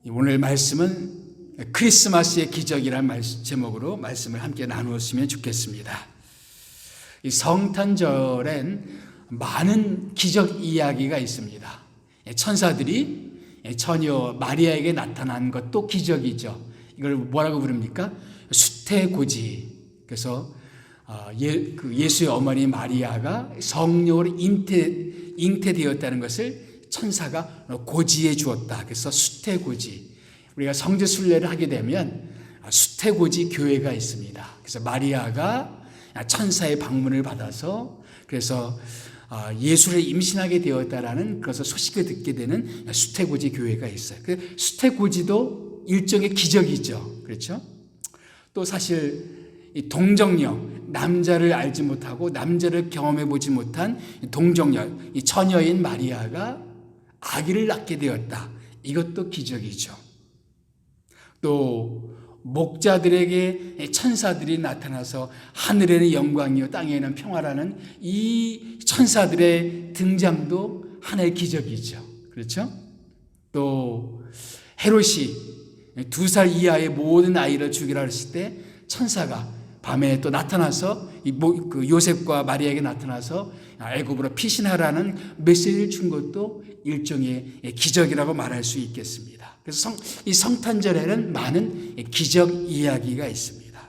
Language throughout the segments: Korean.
오늘 말씀은 크리스마스의 기적이라는 제목으로 말씀을 함께 나누었으면 좋겠습니다. 이 성탄절엔 많은 기적 이야기가 있습니다. 천사들이 처녀 마리아에게 나타난 것도 기적이죠. 이걸 뭐라고 부릅니까? 수태고지. 그래서 예수의 어머니 마리아가 성령으로 잉태되었다는 것을 천사가 고지해 주었다. 그래서 수태고지. 우리가 성지 순례를 하게 되면 수태고지 교회가 있습니다. 그래서 마리아가 천사의 방문을 받아서 그래서 예수를 임신하게 되었다라는 그래서 소식을 듣게 되는 수태고지 교회가 있어요. 그 수태고지도 일종의 기적이죠. 그렇죠? 또 사실 이 동정녀, 남자를 알지 못하고 남자를 경험해 보지 못한 동정녀, 이 처녀인 마리아가 아기를 낳게 되었다. 이것도 기적이죠. 또 목자들에게 천사들이 나타나서 하늘에는 영광이요 땅에는 평화라는 이 천사들의 등장도 하나의 기적이죠. 그렇죠? 또 헤롯이 2살 이하의 모든 아이를 죽이라 했을 때 천사가 밤에 또 나타나서 요셉과 마리아에게 나타나서 애굽으로 피신하라는 메시지를 준 것도 일종의 기적이라고 말할 수 있겠습니다. 그래서 이 성탄절에는 많은 기적 이야기가 있습니다.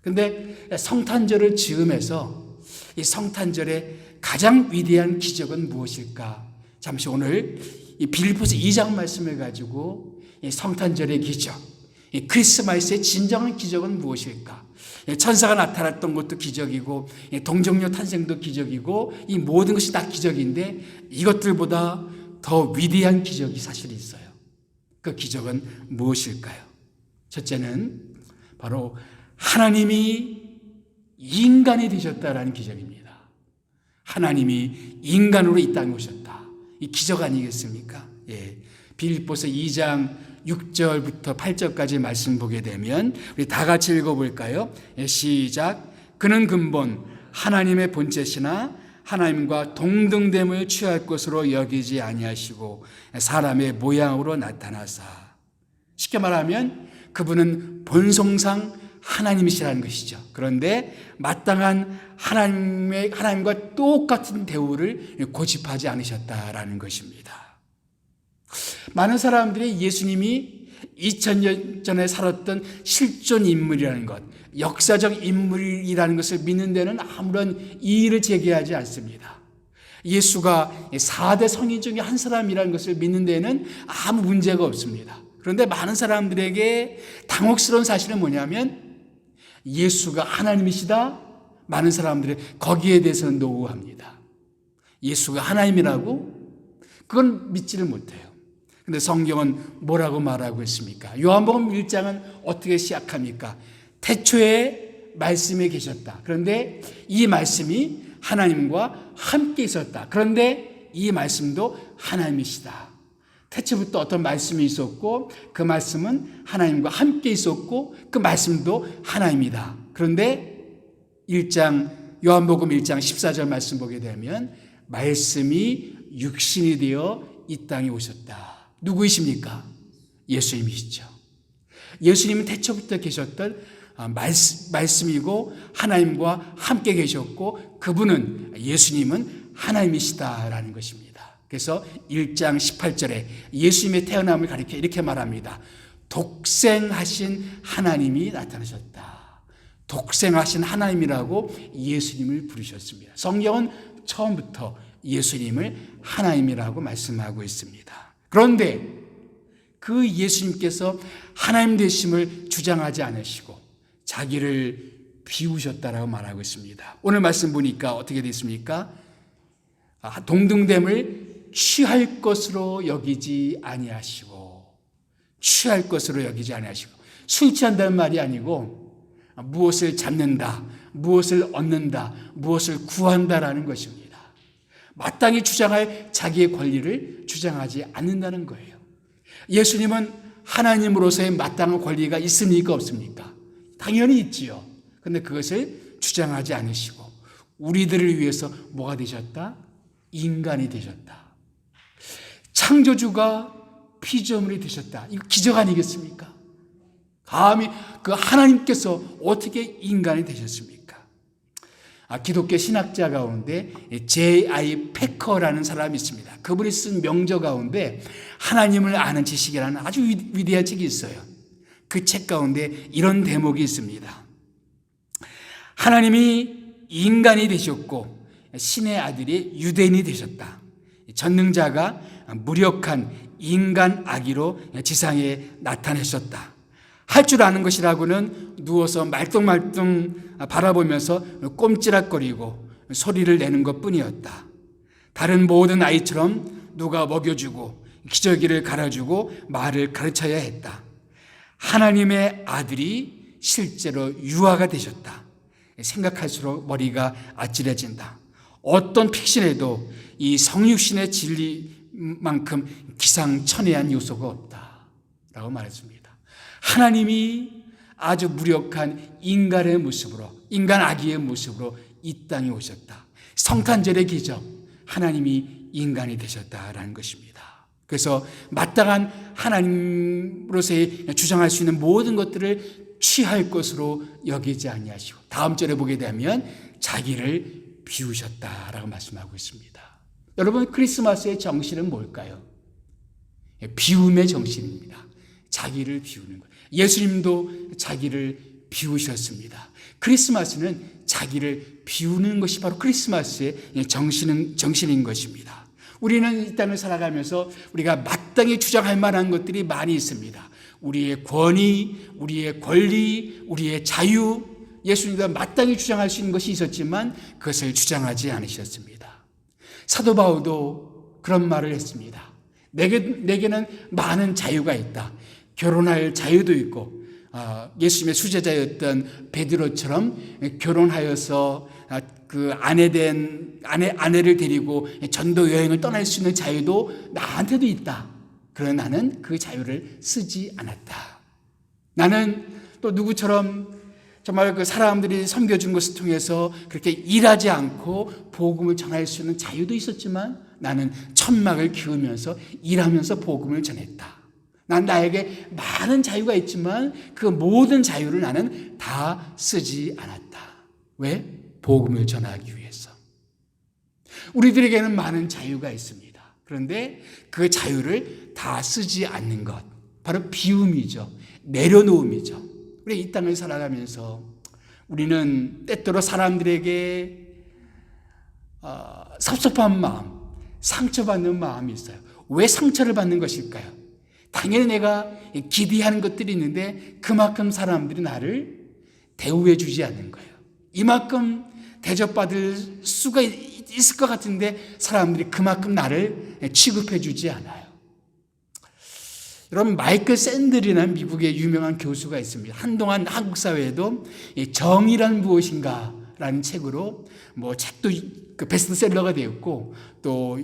그런데 성탄절을 즈음해서 이 성탄절의 가장 위대한 기적은 무엇일까? 잠시 오늘 이 빌립보서 2장 말씀을 가지고 이 성탄절의 기적, 이 크리스마스의 진정한 기적은 무엇일까? 천사가 나타났던 것도 기적이고 동정녀 탄생도 기적이고 이 모든 것이 다 기적인데 이것들보다 더 위대한 기적이 사실 있어요. 그 기적은 무엇일까요? 첫째는 바로 하나님이 인간이 되셨다라는 기적입니다. 하나님이 인간으로 이 땅에 오셨다. 이 기적 아니겠습니까? 예. 빌립보서 2장 6절부터 8절까지 말씀 보게 되면 우리 다 같이 읽어볼까요? 시작. 그는 근본 하나님의 본체시나 하나님과 동등됨을 취할 것으로 여기지 아니하시고 사람의 모양으로 나타나사. 쉽게 말하면 그분은 본성상 하나님이시라는 것이죠. 그런데 마땅한 하나님과 똑같은 대우를 고집하지 않으셨다라는 것입니다. 많은 사람들이 예수님이 2000년 전에 살았던 실존 인물이라는 것, 역사적 인물이라는 것을 믿는 데는 아무런 이의를 제기하지 않습니다. 예수가 4대 성인 중에 한 사람이라는 것을 믿는 데는 아무 문제가 없습니다. 그런데 많은 사람들에게 당혹스러운 사실은 뭐냐면 예수가 하나님이시다? 많은 사람들이 거기에 대해서는 노후합니다. 예수가 하나님이라고? 그건 믿지를 못해요. 근데 성경은 뭐라고 말하고 있습니까? 요한복음 1장은 어떻게 시작합니까? 태초에 말씀이 계셨다. 그런데 이 말씀이 하나님과 함께 있었다. 그런데 이 말씀도 하나님이시다. 태초부터 어떤 말씀이 있었고 그 말씀은 하나님과 함께 있었고 그 말씀도 하나님이다. 그런데 요한복음 1장 14절 말씀 보게 되면 말씀이 육신이 되어 이 땅에 오셨다. 누구이십니까? 예수님이시죠. 예수님은 태초부터 계셨던 말씀이고 하나님과 함께 계셨고 그분은 예수님은 하나님이시다라는 것입니다. 그래서 1장 18절에 예수님의 태어남을 가리켜 이렇게 말합니다. 독생하신 하나님이 나타나셨다. 독생하신 하나님이라고 예수님을 부르셨습니다. 성경은 처음부터 예수님을 하나님이라고 말씀하고 있습니다. 그런데 그 예수님께서 하나님 되심을 주장하지 않으시고 자기를 비우셨다라고 말하고 있습니다. 오늘 말씀 보니까 어떻게 됐습니까? 동등됨을 취할 것으로 여기지 아니하시고 취할 것으로 여기지 아니하시고 술 취한다는 말이 아니고 무엇을 잡는다, 무엇을 얻는다, 무엇을 구한다라는 것입니다. 마땅히 주장할 자기의 권리를 주장하지 않는다는 거예요. 예수님은 하나님으로서의 마땅한 권리가 있습니까? 없습니까? 당연히 있지요. 그런데 그것을 주장하지 않으시고 우리들을 위해서 뭐가 되셨다? 인간이 되셨다. 창조주가 피조물이 되셨다. 이거 기적 아니겠습니까? 감히 그 하나님께서 어떻게 인간이 되셨습니까? 기독교 신학자 가운데 J.I. 패커라는 사람이 있습니다. 그분이 쓴 명저 가운데 하나님을 아는 지식이라는 아주 위대한 책이 있어요. 그 책 가운데 이런 대목이 있습니다. 하나님이 인간이 되셨고 신의 아들이 유대인이 되셨다. 전능자가 무력한 인간 아기로 지상에 나타나셨다. 할 줄 아는 것이라고는 누워서 말똥말똥 바라보면서 꼼지락거리고 소리를 내는 것뿐이었다. 다른 모든 아이처럼 누가 먹여주고 기저귀를 갈아주고 말을 가르쳐야 했다. 하나님의 아들이 실제로 유아가 되셨다. 생각할수록 머리가 아찔해진다. 어떤 픽션에도 이 성육신의 진리만큼 기상천외한 요소가 없다라고 말했습니다. 하나님이 아주 무력한 인간의 모습으로, 인간 아기의 모습으로 이 땅에 오셨다. 성탄절의 기적, 하나님이 인간이 되셨다라는 것입니다. 그래서 마땅한 하나님으로서의 주장할 수 있는 모든 것들을 취할 것으로 여기지 아니하시고, 다음 절에 보게 되면 자기를 비우셨다라고 말씀하고 있습니다. 여러분, 크리스마스의 정신은 뭘까요? 비움의 정신입니다. 자기를 비우는 것. 예수님도 자기를 비우셨습니다. 크리스마스는 자기를 비우는 것이 바로 크리스마스의 정신인 것입니다. 우리는 이 땅을 살아가면서 우리가 마땅히 주장할 만한 것들이 많이 있습니다. 우리의 권위, 우리의 권리, 우리의 자유, 예수님도 마땅히 주장할 수 있는 것이 있었지만 그것을 주장하지 않으셨습니다. 사도 바울도 그런 말을 했습니다. 내게는 많은 자유가 있다. 결혼할 자유도 있고, 예수님의 수제자였던 베드로처럼 결혼하여서 그 아내를 데리고 전도 여행을 떠날 수 있는 자유도 나한테도 있다. 그러나 나는 그 자유를 쓰지 않았다. 나는 또 누구처럼 정말 그 사람들이 섬겨준 것을 통해서 그렇게 일하지 않고 복음을 전할 수 있는 자유도 있었지만 나는 천막을 키우면서 일하면서 복음을 전했다. 난 나에게 많은 자유가 있지만 그 모든 자유를 나는 다 쓰지 않았다. 왜? 복음을 전하기 위해서. 우리들에게는 많은 자유가 있습니다. 그런데 그 자유를 다 쓰지 않는 것, 바로 비움이죠. 내려놓음이죠. 우리 이 땅을 살아가면서 우리는 때때로 사람들에게 섭섭한 마음, 상처받는 마음이 있어요. 왜 상처를 받는 것일까요? 당연히 내가 기대하는 것들이 있는데 그만큼 사람들이 나를 대우해 주지 않는 거예요. 이만큼 대접받을 수가 있을 것 같은데 사람들이 그만큼 나를 취급해 주지 않아요. 여러분, 마이클 샌들이라는 미국의 유명한 교수가 있습니다. 한동안 한국 사회에도 정의란 무엇인가 라는 책으로 책도 그 베스트셀러가 되었고 또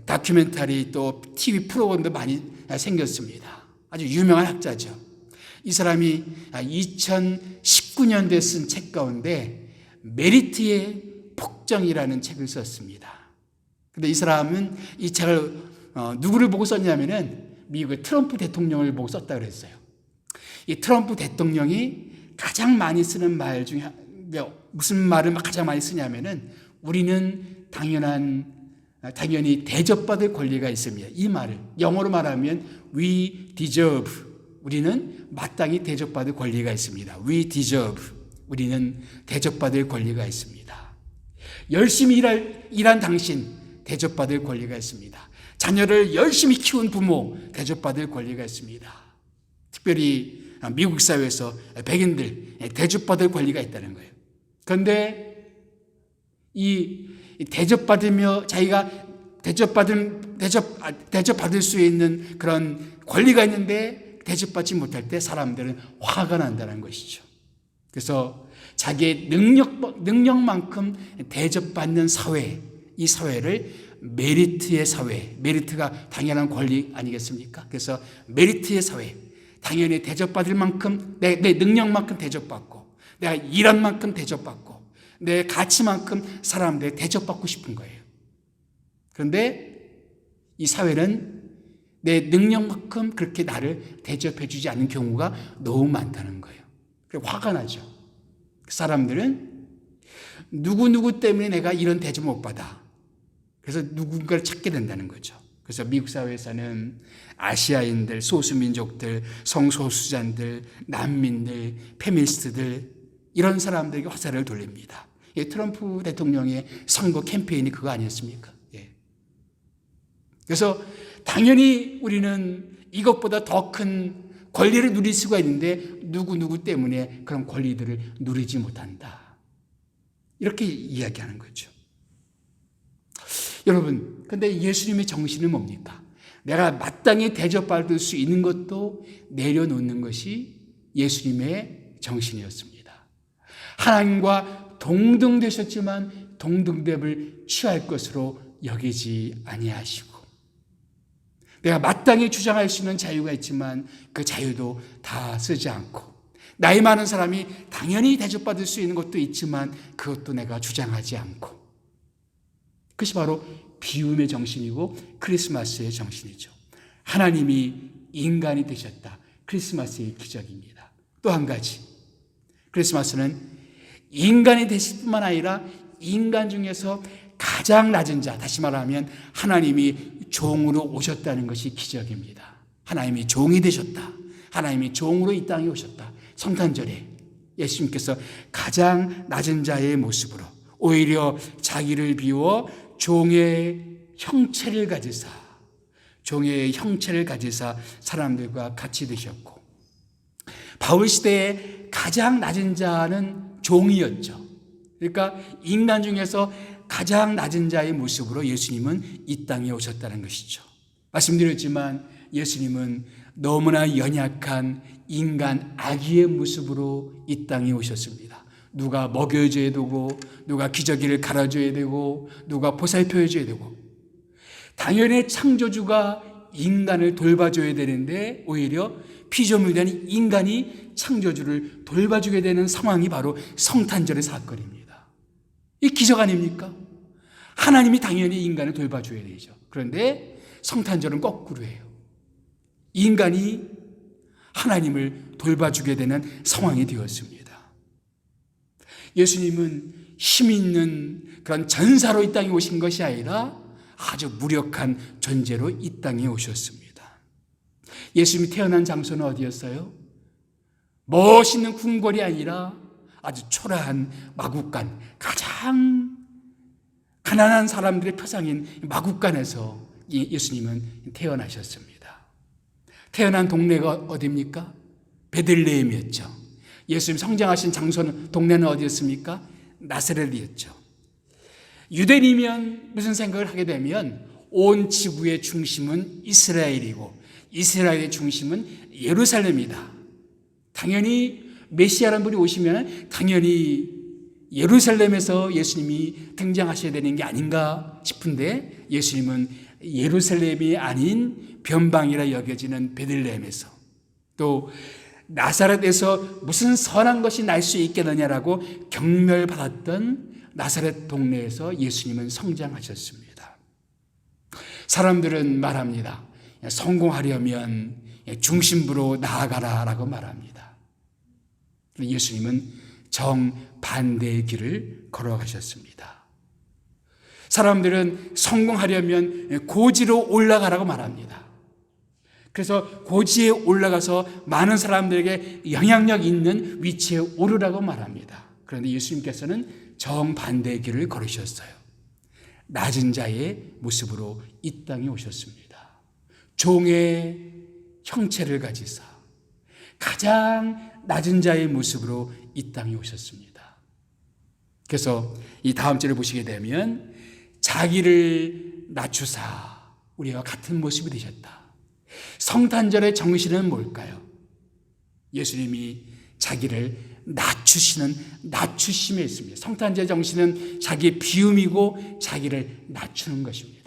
다큐멘터리 또 TV 프로그램도 많이 생겼습니다. 아주 유명한 학자죠. 이 사람이 2019년도에 쓴 책 가운데 메리트의 폭정이라는 책을 썼습니다. 근데 이 사람은 이 책을 누구를 보고 썼냐면은 미국의 트럼프 대통령을 보고 썼다 그랬어요. 이 트럼프 대통령이 가장 많이 쓰는 말 중에 무슨 말을 가장 많이 쓰냐면은 우리는 당연히 대접받을 권리가 있습니다. 이 말을 영어로 말하면 we deserve, 우리는 마땅히 대접받을 권리가 있습니다. We deserve, 우리는 대접받을 권리가 있습니다. 열심히 일한 당신 대접받을 권리가 있습니다. 자녀를 열심히 키운 부모 대접받을 권리가 있습니다. 특별히 미국 사회에서 백인들 대접받을 권리가 있다는 거예요. 그런데 이 대접받으며 자기가 대접받을 수 있는 그런 권리가 있는데 대접받지 못할 때 사람들은 화가 난다는 것이죠. 그래서 자기의 능력만큼 대접받는 사회, 이 사회를 메리트의 사회, 메리트가 당연한 권리 아니겠습니까? 그래서 메리트의 사회, 당연히 대접받을 만큼 내 능력만큼 대접받고 내가 일한 만큼 대접받고 내 가치만큼 사람들에 대접받고 싶은 거예요. 그런데 이 사회는 내 능력만큼 그렇게 나를 대접해 주지 않는 경우가 너무 많다는 거예요. 그래서 화가 나죠. 사람들은 누구 때문에 내가 이런 대접 못 받아. 그래서 누군가를 찾게 된다는 거죠. 그래서 미국 사회에서는 아시아인들, 소수민족들, 성소수자들, 난민들, 페미니스트들 이런 사람들에게 화살을 돌립니다. 트럼프 대통령의 선거 캠페인이 그거 아니었습니까? 그래서 당연히 우리는 이것보다 더 큰 권리를 누릴 수가 있는데 누구 때문에 그런 권리들을 누리지 못한다. 이렇게 이야기하는 거죠. 여러분, 근데 예수님의 정신은 뭡니까? 내가 마땅히 대접받을 수 있는 것도 내려놓는 것이 예수님의 정신이었습니다. 하나님과 동등되셨지만 동등됨을 취할 것으로 여기지 아니하시고, 내가 마땅히 주장할 수 있는 자유가 있지만 그 자유도 다 쓰지 않고, 나이 많은 사람이 당연히 대접받을 수 있는 것도 있지만 그것도 내가 주장하지 않고, 그것이 바로 비움의 정신이고 크리스마스의 정신이죠. 하나님이 인간이 되셨다. 크리스마스의 기적입니다. 또 한 가지, 크리스마스는 인간이 되실 뿐만 아니라 인간 중에서 가장 낮은 자, 다시 말하면 하나님이 종으로 오셨다는 것이 기적입니다. 하나님이 종이 되셨다. 하나님이 종으로 이 땅에 오셨다. 성탄절에 예수님께서 가장 낮은 자의 모습으로 오히려 자기를 비워 종의 형체를 가지사 사람들과 같이 되셨고, 바울 시대에 가장 낮은 자는 종이었죠. 그러니까 인간 중에서 가장 낮은 자의 모습으로 예수님은 이 땅에 오셨다는 것이죠. 말씀드렸지만 예수님은 너무나 연약한 인간 아기의 모습으로 이 땅에 오셨습니다. 누가 먹여줘야 되고, 누가 기저귀를 갈아줘야 되고, 누가 보살펴줘야 되고, 당연히 창조주가 인간을 돌봐줘야 되는데 오히려 피조물된 인간이 창조주를 돌봐주게 되는 상황이 바로 성탄절의 사건입니다. 이 기적 아닙니까? 하나님이 당연히 인간을 돌봐줘야 되죠. 그런데 성탄절은 거꾸로예요. 인간이 하나님을 돌봐주게 되는 상황이 되었습니다. 예수님은 힘 있는 그런 전사로 이 땅에 오신 것이 아니라 아주 무력한 존재로 이 땅에 오셨습니다. 예수님이 태어난 장소는 어디였어요? 멋있는 궁궐이 아니라 아주 초라한 마국간, 가장 가난한 사람들의 표상인 마국간에서 예수님은 태어나셨습니다. 태어난 동네가 어디입니까? 베들레헴이었죠. 예수님 성장하신 장소는, 동네는 어디였습니까? 나사렛이었죠. 유대인이면 무슨 생각을 하게 되면 온 지구의 중심은 이스라엘이고 이스라엘의 중심은 예루살렘이다. 당연히 메시아라는 분이 오시면 당연히 예루살렘에서 예수님이 등장하셔야 되는 게 아닌가 싶은데, 예수님은 예루살렘이 아닌 변방이라 여겨지는 베들레헴에서, 또 나사렛에서 무슨 선한 것이 날 수 있겠느냐라고 경멸받았던 나사렛 동네에서 예수님은 성장하셨습니다. 사람들은 말합니다. 성공하려면 중심부로 나아가라라고 말합니다. 예수님은 정반대의 길을 걸어가셨습니다. 사람들은 성공하려면 고지로 올라가라고 말합니다. 그래서 고지에 올라가서 많은 사람들에게 영향력 있는 위치에 오르라고 말합니다. 그런데 예수님께서는 정반대의 길을 걸으셨어요. 낮은 자의 모습으로 이 땅에 오셨습니다. 종의 형체를 가지사 가장 낮은 자의 모습으로 이 땅에 오셨습니다. 그래서 이 다음 절을 보시게 되면 자기를 낮추사 우리와 같은 모습이 되셨다. 성탄절의 정신은 뭘까요? 예수님이 자기를 낮추시는 낮추심에 있습니다. 성탄절 정신은 자기의 비움이고 자기를 낮추는 것입니다.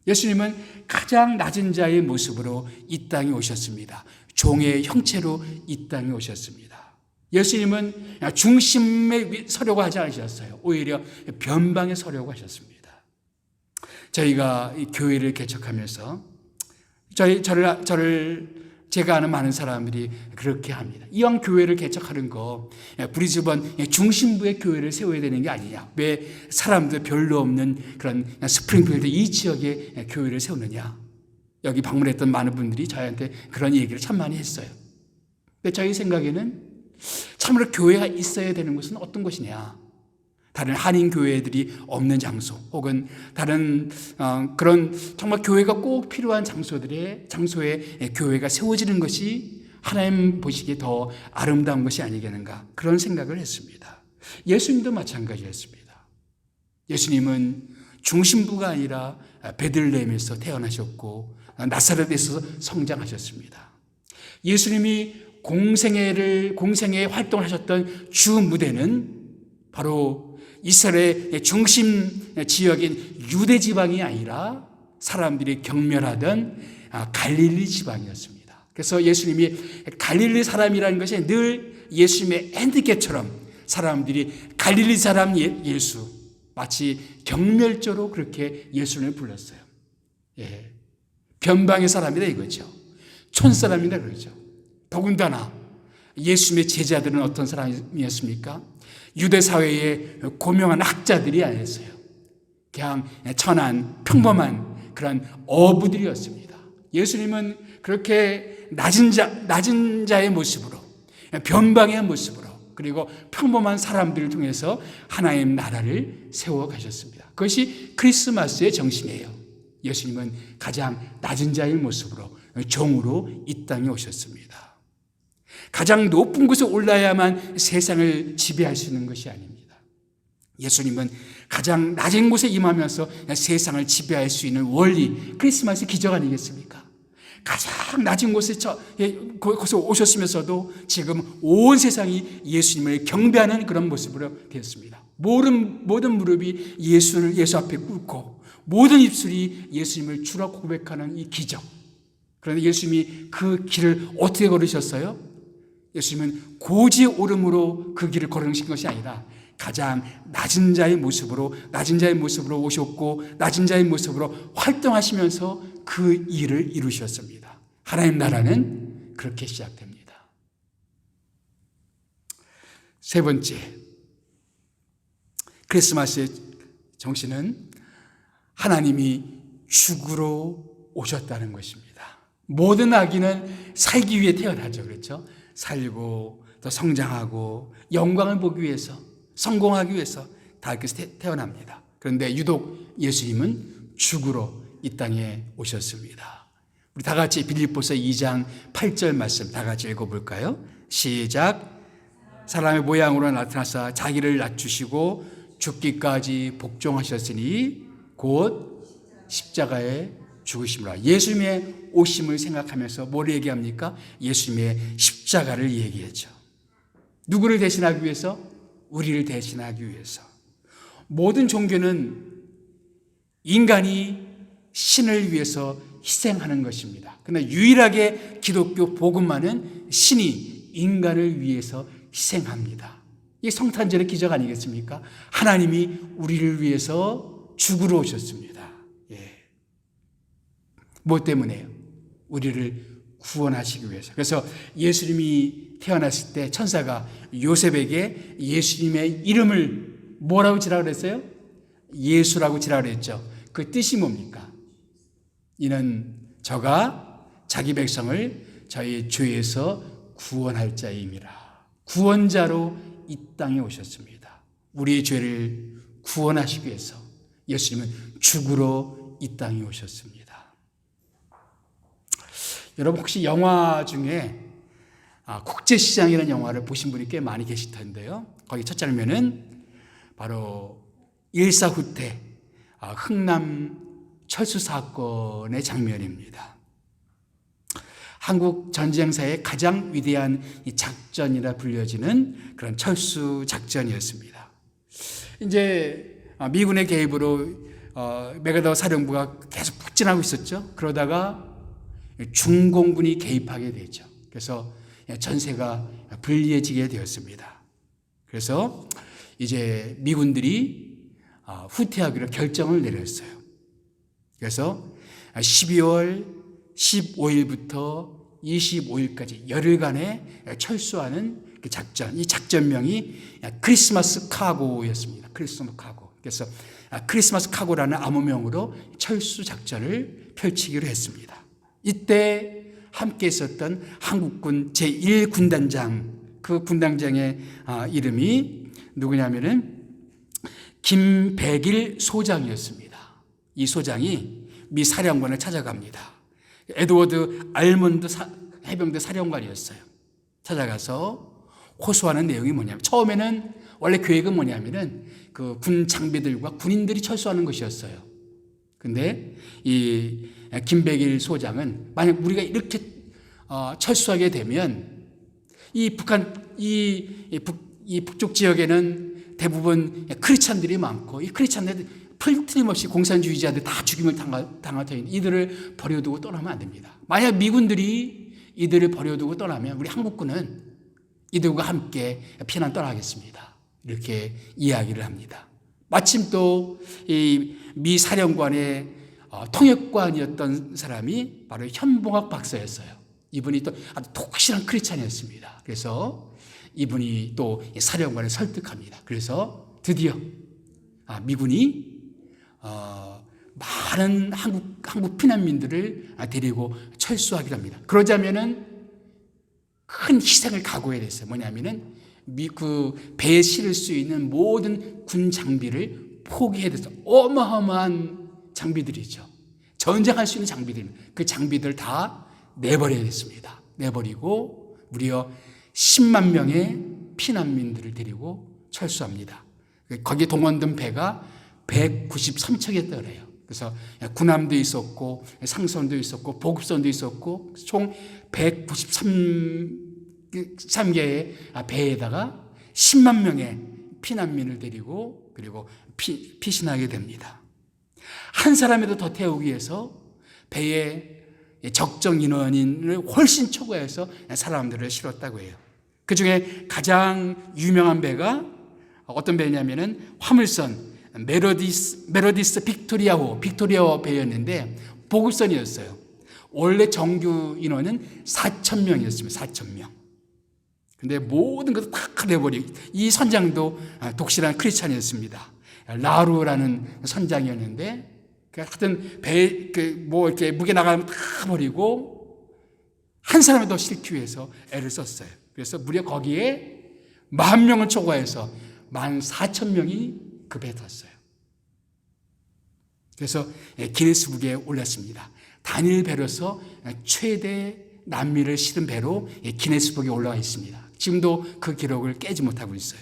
예수님은 가장 낮은 자의 모습으로 이 땅에 오셨습니다. 종의 형체로 이 땅에 오셨습니다. 예수님은 중심에 서려고 하지 않으셨어요. 오히려 변방에 서려고 하셨습니다. 저희가 이 교회를 개척하면서 제가 아는 많은 사람들이 그렇게 합니다. 이왕 교회를 개척하는 거 브리즈번 중심부의 교회를 세워야 되는 게 아니냐. 왜 사람들 별로 없는 그런 스프링필드 이 지역에 교회를 세우느냐. 여기 방문했던 많은 분들이 저희한테 그런 얘기를 참 많이 했어요. 근데 저희 생각에는 참으로 교회가 있어야 되는 곳은 어떤 곳이냐. 다른 한인 교회들이 없는 장소, 혹은 다른 그런 정말 교회가 꼭 필요한 장소에 교회가 세워지는 것이 하나님 보시기에 더 아름다운 것이 아니겠는가, 그런 생각을 했습니다. 예수님도 마찬가지였습니다. 예수님은 중심부가 아니라 베들레헴에서 태어나셨고 나사렛에서 성장하셨습니다. 예수님이 공생애 활동을 하셨던 주 무대는 바로 이스라엘의 중심 지역인 유대 지방이 아니라 사람들이 경멸하던 갈릴리 지방이었습니다. 그래서 예수님이 갈릴리 사람이라는 것이 늘 예수님의 핸디캡처럼 사람들이 갈릴리 사람 예수, 마치 경멸조로 그렇게 예수님을 불렀어요. 예. 변방의 사람이다 이거죠. 촌사람이다 그러죠. 더군다나 예수님의 제자들은 어떤 사람이었습니까? 유대 사회의 고명한 학자들이 아니었어요. 그냥 천한 평범한 그런 어부들이었습니다. 예수님은 그렇게 낮은 자의 모습으로, 변방의 모습으로, 그리고 평범한 사람들을 통해서 하나님 나라를 세워 가셨습니다. 그것이 크리스마스의 정신이에요. 예수님은 가장 낮은 자의 모습으로, 종으로 이 땅에 오셨습니다. 가장 높은 곳에 올라야만 세상을 지배할 수 있는 것이 아닙니다. 예수님은 가장 낮은 곳에 임하면서 세상을 지배할 수 있는 원리, 크리스마스 기적 아니겠습니까? 가장 낮은 곳에서 오셨으면서도 지금 온 세상이 예수님을 경배하는 그런 모습으로 되었습니다. 모든 무릎이 예수 앞에 꿇고 모든 입술이 예수님을 주라 고백하는 이 기적. 그런데 예수님이 그 길을 어떻게 걸으셨어요? 예수님은 고지에 오름으로 그 길을 걸으신 것이 아니라 가장 낮은 자의 모습으로 오셨고 낮은 자의 모습으로 활동하시면서 그 일을 이루셨습니다. 하나님 나라는 그렇게 시작됩니다. 세 번째, 크리스마스의 정신은 하나님이 죽으러 오셨다는 것입니다. 모든 아기는 살기 위해 태어나죠. 그렇죠? 살고 또 성장하고 영광을 보기 위해서, 성공하기 위해서 다 이렇게 태어납니다. 그런데 유독 예수님은 죽으러 이 땅에 오셨습니다. 우리 다 같이 빌립보서 2장 8절 말씀 다 같이 읽어볼까요? 시작. 사람의 모양으로 나타나서 자기를 낮추시고 죽기까지 복종하셨으니 곧 십자가에 죽으심이라. 예수님의 오심을 생각하면서 뭘 얘기합니까? 예수님의 십자가를 얘기했죠. 누구를 대신하기 위해서? 우리를 대신하기 위해서. 모든 종교는 인간이 신을 위해서 희생하는 것입니다. 그러나 유일하게 기독교 복음만은 신이 인간을 위해서 희생합니다. 이 성탄절의 기적 아니겠습니까? 하나님이 우리를 위해서 죽으러 오셨습니다. 뭐 때문에요? 우리를 구원하시기 위해서. 그래서 예수님이 태어났을 때 천사가 요셉에게 예수님의 이름을 뭐라고 지라고 그랬어요? 예수라고 지라고 그랬죠. 그 뜻이 뭡니까? 이는 저가 자기 백성을 저희 죄에서 구원할 자임이라. 구원자로 이 땅에 오셨습니다. 우리의 죄를 구원하시기 위해서 예수님은 죽으러 이 땅에 오셨습니다. 여러분 혹시 영화 중에 국제시장이라는 영화를 보신 분이 꽤 많이 계실 텐데요. 거기 첫 장면은 바로 일사후퇴 흥남 철수 사건의 장면입니다. 한국 전쟁사의 가장 위대한 작전이라 불려지는 그런 철수 작전이었습니다. 이제 미군의 개입으로 메가더 사령부가 계속 북진하고 있었죠. 그러다가 중공군이 개입하게 되죠. 그래서 전세가 불리해지게 되었습니다. 그래서 이제 미군들이 후퇴하기로 결정을 내렸어요. 그래서 12월 15일부터 25일까지 열흘간의 철수하는 그 작전, 이 작전명이 크리스마스 카고였습니다. 크리스마스 카고. 그래서 크리스마스 카고라는 암호명으로 철수 작전을 펼치기로 했습니다. 이때 함께 있었던 한국군 제1군단장, 그 군단장의 이름이 누구냐면은 김백일 소장이었습니다. 이 소장이 미 사령관을 찾아갑니다. 에드워드 알몬드 해병대 사령관이었어요. 찾아가서 호소하는 내용이 뭐냐면, 처음에는 원래 계획은 뭐냐면은 그 군 장비들과 군인들이 철수하는 것이었어요. 근데 이 김백일 소장은 만약 우리가 이렇게 철수하게 되면 이 북쪽 지역에는 대부분 크리스찬들이 많고, 이 크리스찬들 틀림없이 공산주의자들 다 죽임을 당할 터인 이들을 버려두고 떠나면 안 됩니다. 만약 미군들이 이들을 버려두고 떠나면 우리 한국군은 이들과 함께 피난 떠나겠습니다. 이렇게 이야기를 합니다. 마침 또 이 미 사령관의 통역관이었던 사람이 바로 현봉학 박사였어요. 이분이 또 아주 독실한 크리스찬이었습니다. 그래서 이분이 또 사령관을 설득합니다. 그래서 드디어 미군이 많은 한국 피난민들을 데리고 철수하기로 합니다. 그러자면은 큰 희생을 각오해야 됐어요. 뭐냐면은 그 배에 실을 수 있는 모든 군 장비를 포기해야 됐어요. 어마어마한 장비들이죠. 전쟁할 수 있는 장비들, 그 장비들 다 내버려야 됐습니다. 내버리고 무려 10만 명의 피난민들을 데리고 철수합니다. 거기에 동원된 배가 193척이었다 그래요. 그래서 군함도 있었고 상선도 있었고 보급선도 있었고 총 193개의 배에다가 10만 명의 피난민을 데리고 그리고 피신하게 됩니다. 한 사람이라도 더 태우기 위해서 배에 적정 인원을 훨씬 초과해서 사람들을 실었다고 해요. 그 중에 가장 유명한 배가 어떤 배냐면은 화물선 메로디스 빅토리아호 배였는데 보급선이었어요. 원래 정규 인원은 4,000명이었습니다. 4,000명. 근데 모든 것을 다 내버리고, 이 선장도 독실한 크리스찬이었습니다. 라루라는 선장이었는데, 하여튼 이렇게 무게 나가면 다 버리고 한 사람을 더 싣기 위해서 애를 썼어요. 그래서 무려 거기에 10,000명을 초과해서 14,000명이 그 배에 탔어요. 그래서 기네스북에 올랐습니다. 단일 배로서 최대 난민을 실은 배로 기네스북에 올라와 있습니다. 지금도 그 기록을 깨지 못하고 있어요.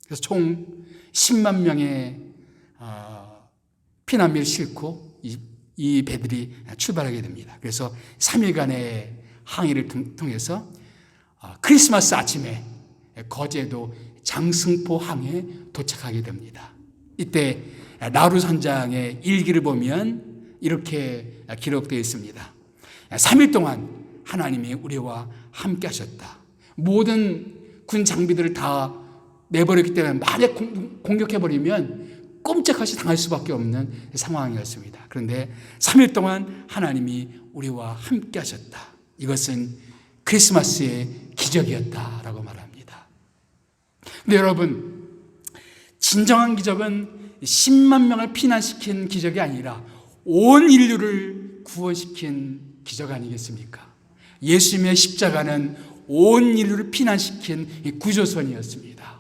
그래서 총 10만 명의 피난민을 싣고 이 배들이 출발하게 됩니다. 그래서 3일간의 항해를 통해서 크리스마스 아침에 거제도 장승포 항에 도착하게 됩니다. 이때 라루 선장의 일기를 보면 이렇게 기록되어 있습니다. 3일 동안 하나님이 우리와 함께 하셨다. 모든 군 장비들을 다 내버렸기 때문에 만약 공격해버리면 꼼짝없이 당할 수밖에 없는 상황이었습니다. 그런데 3일 동안 하나님이 우리와 함께 하셨다. 이것은 크리스마스의 기적이었다라고 말합니다. 근데 여러분, 진정한 기적은 10만 명을 피난시킨 기적이 아니라 온 인류를 구원시킨 기적 아니겠습니까? 예수님의 십자가는 온 인류를 피난시킨 구조선이었습니다.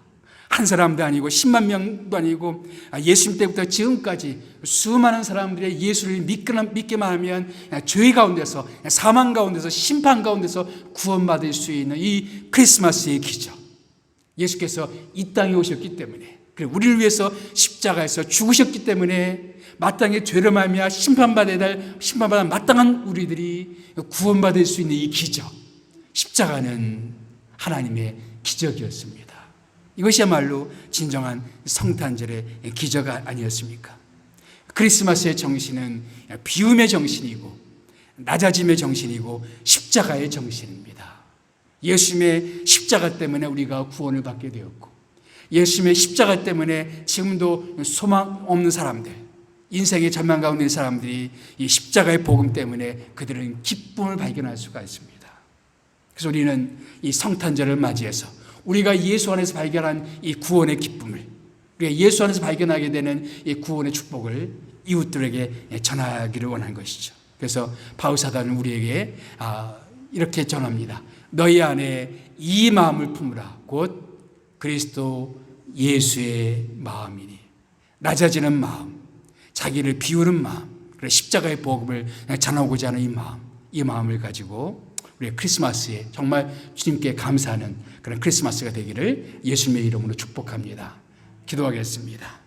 한 사람도 아니고 10만 명도 아니고 예수님 때부터 지금까지 수많은 사람들의 예수를 믿기만 하면 죄 가운데서, 사망 가운데서, 심판 가운데서 구원받을 수 있는 이 크리스마스의 기적. 예수께서 이 땅에 오셨기 때문에, 그리고 우리를 위해서 십자가에서 죽으셨기 때문에 마땅히 죄를 말미암아 심판받아 마땅한 우리들이 구원받을 수 있는 이 기적. 십자가는 하나님의 기적이었습니다. 이것이야말로 진정한 성탄절의 기적 아니었습니까? 크리스마스의 정신은 비움의 정신이고 낮아짐의 정신이고 십자가의 정신입니다. 예수님의 십자가 때문에 우리가 구원을 받게 되었고, 예수님의 십자가 때문에 지금도 소망 없는 사람들, 인생의 절망 가운데 있는 사람들이 이 십자가의 복음 때문에 그들은 기쁨을 발견할 수가 있습니다. 그래서 우리는 이 성탄절을 맞이해서 우리가 예수 안에서 발견한 이 구원의 기쁨을, 우리가 예수 안에서 발견하게 되는 이 구원의 축복을 이웃들에게 전하기를 원한 것이죠. 그래서 바울 사도는 우리에게 이렇게 전합니다. 너희 안에 이 마음을 품으라. 곧 그리스도 예수의 마음이니. 낮아지는 마음, 자기를 비우는 마음, 십자가의 복음을 전하고자 하는 이 마음을 가지고 우리 크리스마스에 정말 주님께 감사하는 그런 크리스마스가 되기를 예수님의 이름으로 축복합니다. 기도하겠습니다.